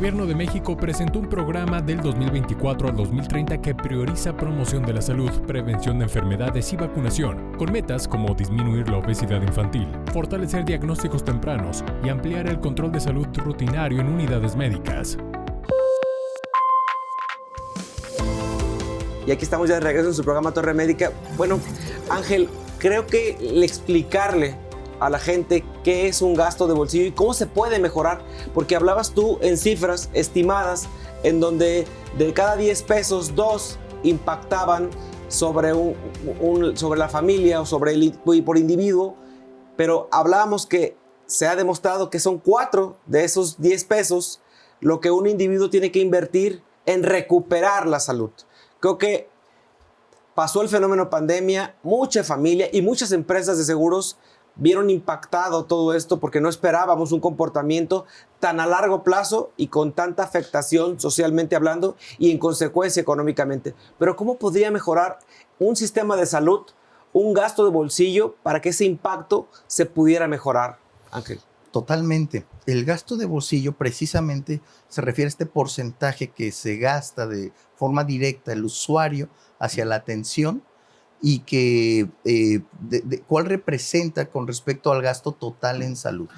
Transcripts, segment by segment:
Gobierno de México presentó un programa del 2024 al 2030 que prioriza promoción de la salud, prevención de enfermedades y vacunación, con metas como disminuir la obesidad infantil, fortalecer diagnósticos tempranos y ampliar el control de salud rutinario en unidades médicas. Y aquí estamos ya de regreso en su programa Torre Médica. Bueno, Ángel, creo que explicarle a la gente qué es un gasto de bolsillo y cómo se puede mejorar, porque hablabas tú en cifras estimadas en donde de cada 10 pesos, 2 impactaban sobre, sobre la familia o por individuo, pero hablábamos que se ha demostrado que son 4 de esos 10 pesos lo que un individuo tiene que invertir en recuperar la salud. Creo que pasó el fenómeno pandemia, mucha familia y muchas empresas de seguros vieron impactado todo esto porque no esperábamos un comportamiento tan a largo plazo y con tanta afectación socialmente hablando y en consecuencia económicamente. Pero ¿cómo podría mejorar un sistema de salud, un gasto de bolsillo para que ese impacto se pudiera mejorar, Ángel? Totalmente. El gasto de bolsillo precisamente se refiere a este porcentaje que se gasta de forma directa el usuario hacia la atención y que cuál representa con respecto al gasto total en salud.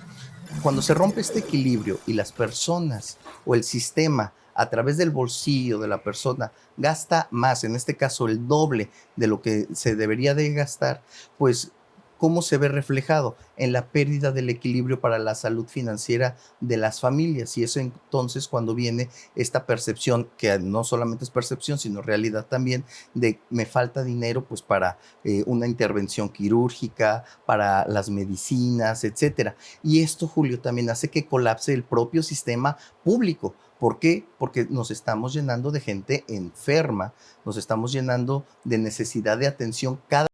Cuando se rompe este equilibrio y las personas o el sistema a través del bolsillo de la persona gasta más, en este caso el doble de lo que se debería de gastar, pues ¿cómo se ve reflejado? En la pérdida del equilibrio para la salud financiera de las familias. Y es entonces cuando viene esta percepción, que no solamente es percepción, sino realidad también, de me falta dinero pues para una intervención quirúrgica, para las medicinas, etcétera. Y esto, Julio, también hace que colapse el propio sistema público. ¿Por qué? Porque nos estamos llenando de gente enferma, nos estamos llenando de necesidad de atención cada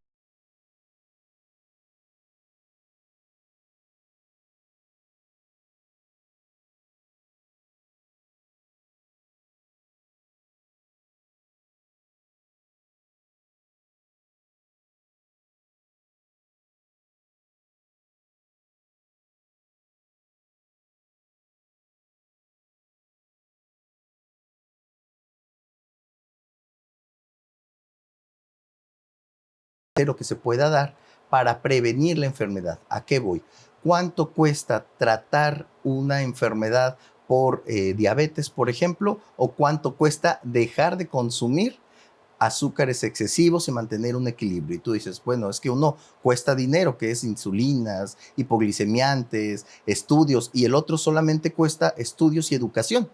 de lo que se pueda dar para prevenir la enfermedad. ¿A qué voy? ¿Cuánto cuesta tratar una enfermedad por diabetes, por ejemplo? ¿O cuánto cuesta dejar de consumir azúcares excesivos y mantener un equilibrio? Y tú dices, bueno, es que uno cuesta dinero, que es insulinas, hipoglicemiantes, estudios, y el otro solamente cuesta estudios y educación.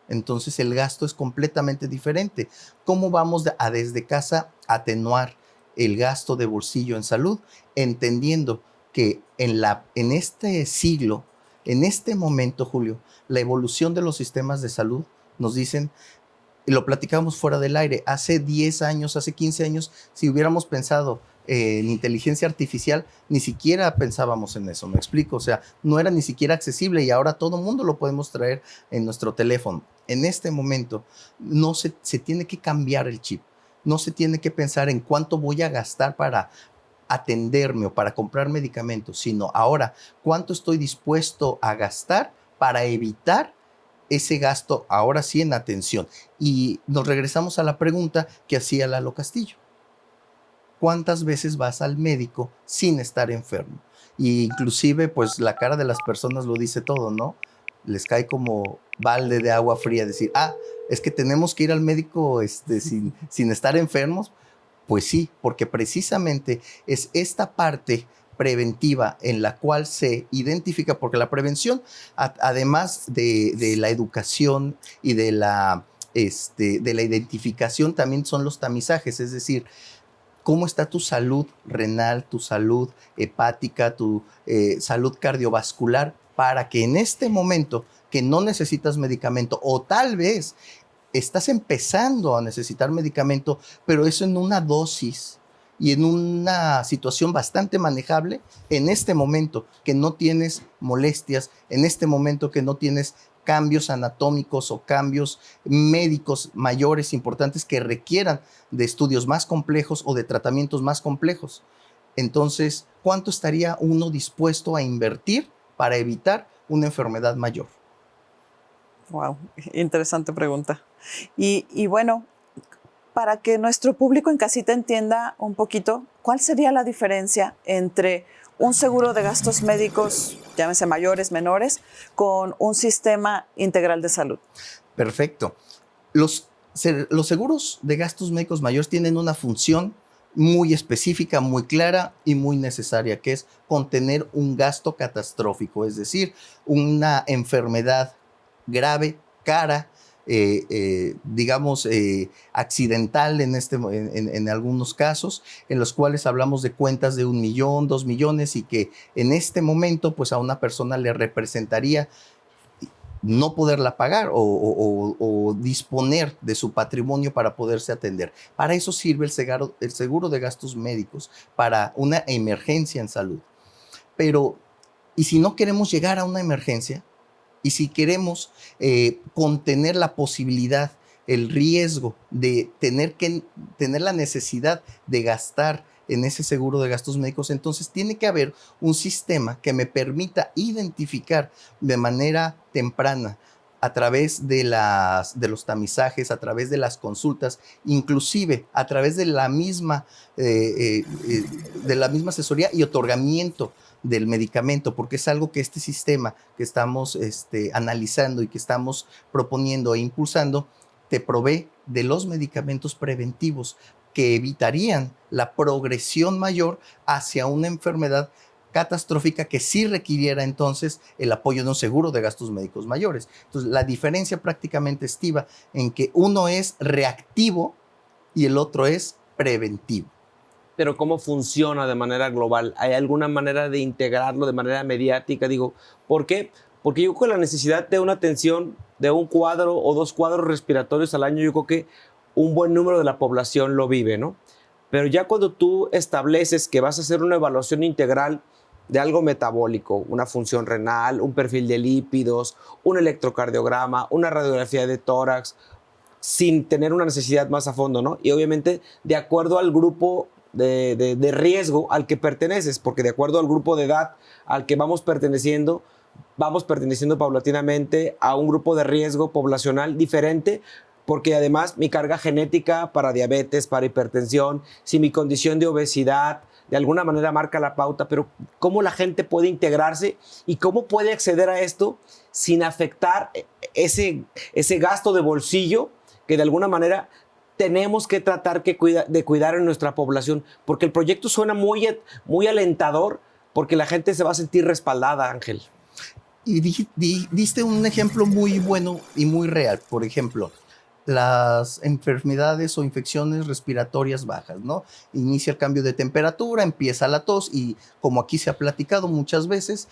Entonces el gasto es completamente diferente. ¿Cómo vamos a desde casa atenuar el gasto de bolsillo en salud? Entendiendo que en este siglo, en este momento, Julio, la evolución de los sistemas de salud nos dicen, y lo platicamos fuera del aire, hace 10 años, hace 15 años, si hubiéramos pensado en inteligencia artificial, ni siquiera pensábamos en eso, ¿me explico? O sea, no era ni siquiera accesible y ahora todo el mundo lo podemos traer en nuestro teléfono. En este momento no se tiene que cambiar el chip, no se tiene que pensar en cuánto voy a gastar para atenderme o para comprar medicamentos, sino ahora cuánto estoy dispuesto a gastar para evitar ese gasto, ahora sí, en atención. Y nos regresamos a la pregunta que hacía Lalo Castillo. ¿Cuántas veces vas al médico sin estar enfermo? Y inclusive, pues la cara de las personas lo dice todo, ¿no? Les cae como balde de agua fría decir, es que tenemos que ir al médico sin estar enfermos. Pues sí, porque precisamente es esta parte preventiva en la cual se identifica, porque la prevención, además de la educación y de la identificación, también son los tamizajes, es decir, cómo está tu salud renal, tu salud hepática, tu salud cardiovascular, para que en este momento que no necesitas medicamento o tal vez estás empezando a necesitar medicamento, pero eso en una dosis y en una situación bastante manejable, en este momento que no tienes molestias, en este momento que no tienes cambios anatómicos o cambios médicos mayores, importantes, que requieran de estudios más complejos o de tratamientos más complejos. Entonces, ¿cuánto estaría uno dispuesto a invertir para evitar una enfermedad mayor? Wow, interesante pregunta. Y bueno, para que nuestro público en casita entienda un poquito, ¿cuál sería la diferencia entre un seguro de gastos médicos, llámese mayores, menores, con un sistema integral de salud? Perfecto. Los seguros de gastos médicos mayores tienen una función muy específica, muy clara y muy necesaria, que es contener un gasto catastrófico, es decir, una enfermedad grave, cara, digamos, accidental en algunos casos, en los cuales hablamos de cuentas de 1 millón, 2 millones y que en este momento pues a una persona le representaría no poderla pagar o disponer de su patrimonio para poderse atender. Para eso sirve el seguro de gastos médicos, para una emergencia en salud. Pero, ¿y si no queremos llegar a una emergencia? ¿Y si queremos contener la posibilidad, el riesgo de tener la necesidad de gastar en ese seguro de gastos médicos? Entonces tiene que haber un sistema que me permita identificar de manera temprana, a través de los tamizajes, a través de las consultas, inclusive a través de la misma asesoría y otorgamiento del medicamento, porque es algo que este sistema que estamos analizando y que estamos proponiendo e impulsando, te provee de los medicamentos preventivos que evitarían la progresión mayor hacia una enfermedad catastrófica que sí requiriera entonces el apoyo de un seguro de gastos médicos mayores. Entonces, la diferencia prácticamente estiva en que uno es reactivo y el otro es preventivo. Pero ¿cómo funciona de manera global? ¿Hay alguna manera de integrarlo de manera mediática? Digo, ¿por qué? Porque yo creo que la necesidad de una atención de un cuadro o 2 cuadros respiratorios al año, yo creo que un buen número de la población lo vive, ¿no? Pero ya cuando tú estableces que vas a hacer una evaluación integral de algo metabólico, una función renal, un perfil de lípidos, un electrocardiograma, una radiografía de tórax, sin tener una necesidad más a fondo, ¿no? Y obviamente de acuerdo al grupo de riesgo al que perteneces, porque de acuerdo al grupo de edad al que vamos perteneciendo paulatinamente a un grupo de riesgo poblacional diferente, porque además mi carga genética para diabetes, para hipertensión, si mi condición de obesidad de alguna manera marca la pauta, pero cómo la gente puede integrarse y cómo puede acceder a esto sin afectar ese gasto de bolsillo que de alguna manera tenemos que tratar de cuidar en nuestra población, porque el proyecto suena muy alentador, porque la gente se va a sentir respaldada, Ángel. Y diste un ejemplo muy bueno y muy real. Por ejemplo, las enfermedades o infecciones respiratorias bajas, ¿no? Inicia el cambio de temperatura, empieza la tos y como aquí se ha platicado muchas veces,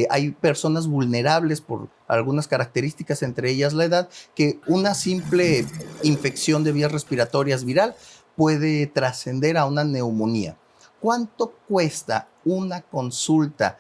hay personas vulnerables por algunas características, entre ellas la edad, que una simple infección de vías respiratorias viral puede trascender a una neumonía. ¿Cuánto cuesta una consulta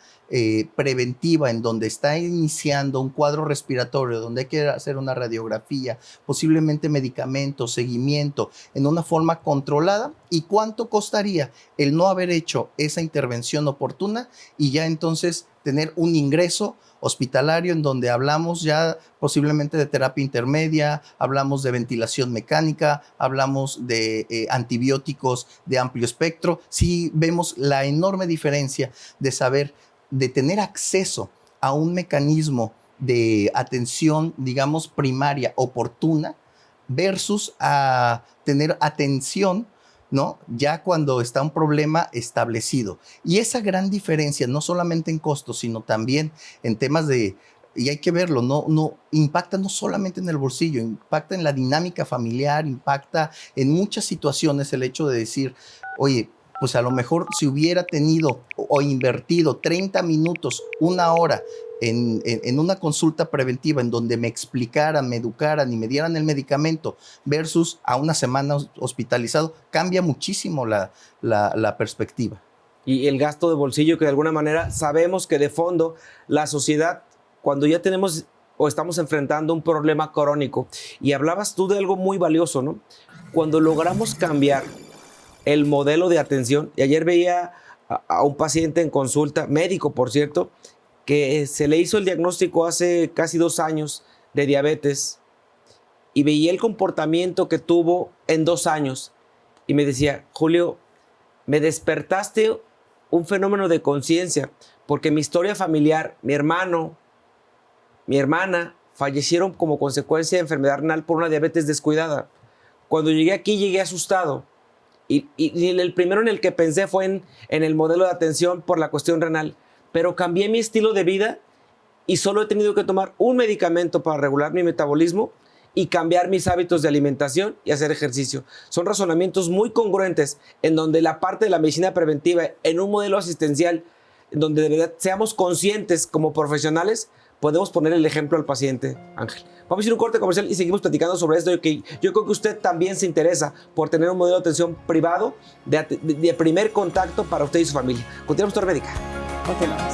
preventiva en donde está iniciando un cuadro respiratorio, donde hay que hacer una radiografía, posiblemente medicamentos, seguimiento, en una forma controlada? ¿Y cuánto costaría el no haber hecho esa intervención oportuna y ya entonces tener un ingreso hospitalario en donde hablamos ya posiblemente de terapia intermedia, hablamos de ventilación mecánica, hablamos de antibióticos de amplio espectro? Sí vemos la enorme diferencia de saber, de tener acceso a un mecanismo de atención, digamos, primaria, oportuna, versus a tener atención, ¿no?, ya cuando está un problema establecido. Y esa gran diferencia, no solamente en costos, sino también en temas y hay que verlo, no impacta no solamente en el bolsillo, impacta en la dinámica familiar, impacta en muchas situaciones el hecho de decir, oye, pues a lo mejor si hubiera tenido o invertido 30 minutos, 1 hora en una consulta preventiva en donde me explicaran, me educaran y me dieran el medicamento versus a una semana hospitalizado, cambia muchísimo la perspectiva. Y el gasto de bolsillo, que de alguna manera sabemos que de fondo la sociedad, cuando ya tenemos o estamos enfrentando un problema crónico, y hablabas tú de algo muy valioso, ¿no? Cuando logramos cambiar el modelo de atención, y ayer veía a un paciente en consulta, médico por cierto, que se le hizo el diagnóstico hace casi 2 años de diabetes y veía el comportamiento que tuvo en 2 años y me decía, Julio, me despertaste un fenómeno de conciencia porque mi historia familiar, mi hermano, mi hermana fallecieron como consecuencia de enfermedad renal por una diabetes descuidada. Cuando llegué aquí llegué asustado y el primero en el que pensé fue en el modelo de atención por la cuestión renal, pero cambié mi estilo de vida y solo he tenido que tomar un medicamento para regular mi metabolismo y cambiar mis hábitos de alimentación y hacer ejercicio. Son razonamientos muy congruentes en donde la parte de la medicina preventiva en un modelo asistencial, en donde de verdad seamos conscientes como profesionales, podemos poner el ejemplo al paciente, Ángel. Vamos a ir a un corte comercial y seguimos platicando sobre esto. Yo creo que usted también se interesa por tener un modelo de atención privado de primer contacto para usted y su familia. Continuamos Torre Médica. Continuamos.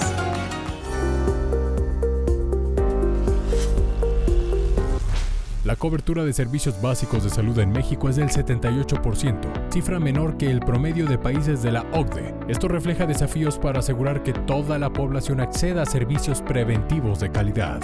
La cobertura de servicios básicos de salud en México es del 78%, cifra menor que el promedio de países de la OCDE. Esto refleja desafíos para asegurar que toda la población acceda a servicios preventivos de calidad.